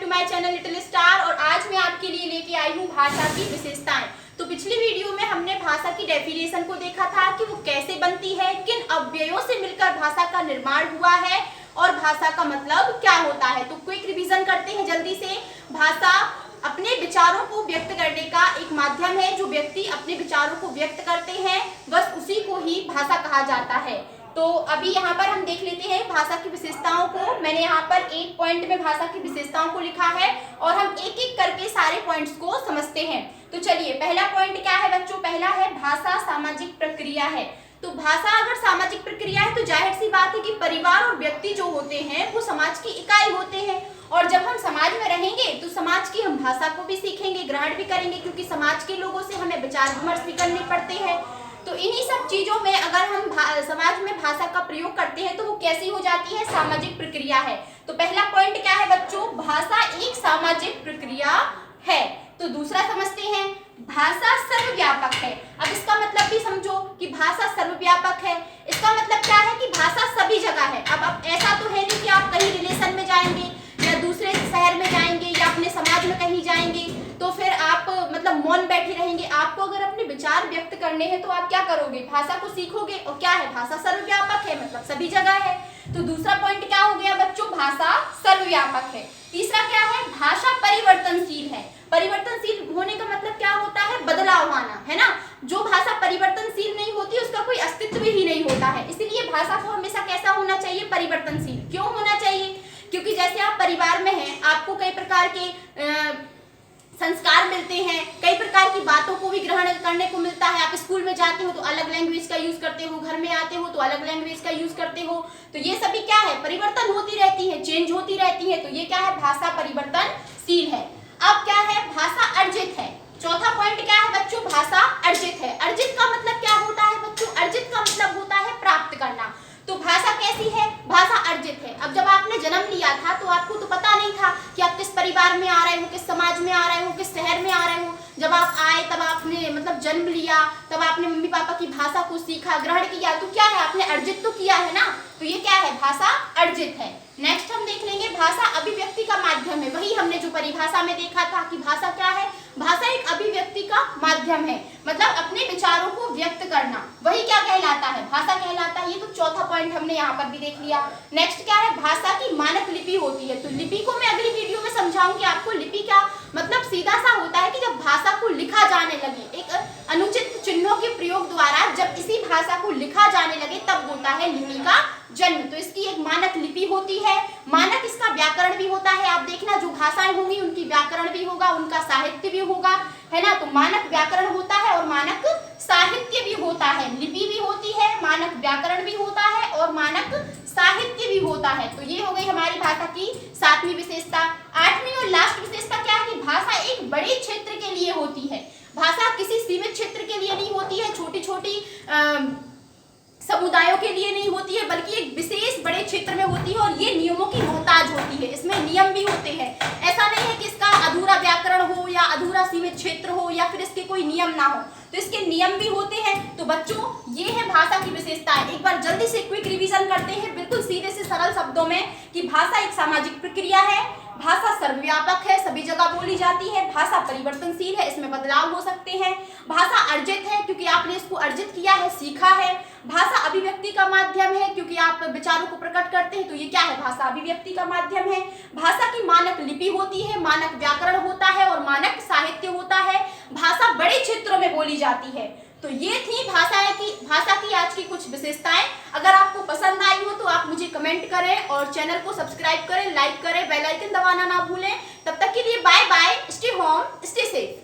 To my channel little star. और आज मैं आपके लिए लेके आई हूँ भाषा की विशेषताएं। तो पिछली वीडियो में हमने भाषा की डेफिनेशन को देखा था कि वो कैसे बनती है, किन अव्ययों से मिलकर भाषा का निर्माण हुआ है और भाषा का मतलब क्या होता है। तो क्विक रिवीजन करते हैं जल्दी से। भाषा अपने विचारों को व्यक्त करने का एक माध्यम है। जो व्यक्ति अपने विचारों को व्यक्त करते हैं बस उसी को ही भाषा कहा जाता है। तो अभी यहाँ पर हम देख लेते हैं भाषा की विशेषताओं को। मैंने यहाँ पर एक पॉइंट में भाषा की विशेषताओं को लिखा है और हम एक एक करके सारे पॉइंट्स को समझते हैं। तो चलिए, पहला पॉइंट क्या है बच्चों? पहला है भाषा सामाजिक प्रक्रिया है। तो भाषा अगर सामाजिक प्रक्रिया है तो जाहिर सी बात है कि परिवार और व्यक्ति जो होते हैं वो समाज की इकाई होते हैं। और जब हम समाज में रहेंगे तो समाज की हम भाषा को भी सीखेंगे, ग्रहण भी करेंगे, क्योंकि समाज के लोगों से हमें विचार विमर्श भी करने पड़ते हैं। तो इन्हीं सब चीजों में अगर हम समाज में भाषा का प्रयोग करते हैं तो वो कैसी हो जाती है? सामाजिक प्रक्रिया है। तो पहला पॉइंट क्या है बच्चों? भाषा एक सामाजिक प्रक्रिया है। तो दूसरा समझते हैं, भाषा सर्वव्यापक है। अब इसका मतलब भी समझो कि भाषा सर्वव्यापक है। इसका मतलब क्या है कि भाषा सभी जगह है। अब ऐसा तो है नहीं कि आप कहीं रिलेशन में जाएंगे या दूसरे शहर में जाएंगे या अपने समाज में कहीं जाएंगे तो फिर आप मतलब मौन बैठे रहेंगे। आपको अगर अपने विचार व्यक्त करने हैं तो आप क्या करोगे? भाषा को सीखोगे। और क्या है? भाषा सर्वव्यापक है, मतलब सभी जगह है। तो दूसरा पॉइंट क्या हो गया बच्चों? भाषा सर्वव्यापक है। तीसरा क्या है? भाषा परिवर्तनशील है। परिवर्तनशील होने का मतलब क्या होता है? बदलाव आना, है ना। जो भाषा परिवर्तनशील नहीं होती उसका कोई अस्तित्व ही नहीं होता है। इसीलिए भाषा को हमेशा कैसा होना चाहिए? परिवर्तनशील। क्यों होना चाहिए? क्योंकि जैसे आप परिवार में हैं, आपको कई प्रकार के संस्कार मिलते हैं, कई प्रकार की बातों को भी ग्रहण करने को मिलता है। आप स्कूल में जाते हो तो अलग लैंग्वेज का यूज करते हो, घर में आते हो तो अलग लैंग्वेज का यूज करते हो। तो ये सभी क्या है? परिवर्तन होती रहती है, चेंज होती रहती है। तो ये क्या है? भाषा परिवर्तनशील है। अब क्या है? भाषा अर्जित है। चौथा पॉइंट क्या है बच्चों? भाषा अर्जित है। अर्जित का मतलब क्या होता है बच्चों? अर्जित का मतलब होता है प्राप्त करना। तो भाषा कैसी है? भाषा अर्जित है। अब जब आपने जन्म लिया था तो आपको तो पता नहीं था कि आप किस परिवार में आ रहे हो, किस समाज में आ रहे हो, किस शहर में आ रहे हो। जब आप आए तब आपने मतलब जन्म लिया, तब आपने मम्मी पापा की भाषा को सीखा, ग्रहण किया। तो क्या है? आपने अर्जित तो किया है ना। तो ये क्या है? भाषा अर्जित है। नेक्स्ट हम देख लेंगे, भाषा अभिव्यक्ति का माध्यम है। वही हमने जो परिभाषा में देखा था कि भाषा क्या है? भाषा एक अभिव्यक्ति का माध्यम है, मतलब अपने विचारों को व्यक्त करना। वही क्या कहलाता है? भाषा कहलाता है। ये तो चौथा पॉइंट हमने यहाँ पर भी देख लिया। नेक्स्ट क्या है? भाषा की मानक लिपि होती है। तो लिपि को मैं अगली वीडियो में समझाऊंगी आपको। लिपि क्या मतलब सीधा सा होता है कि जब भाषा को लिखा जाने लगे, एक अनुचित चिन्हों के प्रयोग द्वारा जब इसी भाषा को लिखा जाने लगे तब होता है लिपि का जन्म। तो इसकी एक मानक लिपि होती है। मानक इसका व्याकरण भी होता है। आप देखना जो भाषाएं होंगी उनकी व्याकरण भी होगा, उनका साहित्य भी होगा, है ना। तो मानक व्याकरण होता है और मानक साहित्य भी होता है। लिपि भी होती है, मानक व्याकरण भी होता है और मानक साहित्य भी होता है। तो ये हो गई हमारी भाषा की सातवीं विशेषता। आठवीं और लास्ट विशेषता क्या है? कि भाषा एक बड़े क्षेत्र के लिए होती है। भाषा किसी सीमित क्षेत्र के लिए नहीं होती है, छोटी छोटी समुदायों के लिए नहीं होती है, बल्कि एक विशेष बड़े क्षेत्र में होती है और ये नियमों की मोहताज होती है। इसमें नियम भी होते हैं। ऐसा नहीं है कि इसका अधूरा व्याकरण हो या अधूरा सीमित क्षेत्र हो या फिर इसके कोई नियम ना हो। तो इसके नियम भी होते हैं। तो बच्चों ये है भाषा की विशेषताएं। एक बार जल्दी से क्विक रिवीजन करते हैं बिल्कुल सीधे से सरल शब्दों में कि भाषा एक सामाजिक प्रक्रिया है, भाषा सर्वव्यापक है, सभी जगह बोली जाती है, भाषा परिवर्तनशील है, इसमें बदलाव हो सकते हैं, भाषा अर्जित है क्योंकि आपने इसको अर्जित किया है, सीखा है, भाषा अभिव्यक्ति का माध्यम है क्योंकि आप विचारों को प्रकट करते हैं। तो ये क्या है? भाषा अभिव्यक्ति का माध्यम है। भाषा की मानक लिपि होती है, मानक व्याकरण होता है और मानक साहित्य होता है। भाषा बड़े क्षेत्रों में बोली जाती है। तो ये थी भाषा की आज की कुछ विशेषताएं। अगर आपको पसंद आई हो तो आप मुझे कमेंट करें और चैनल को सब्सक्राइब करें, लाइक करें, बेल आइकन दबाना ना भूलें। तब तक के लिए bye bye, stay home, stay safe.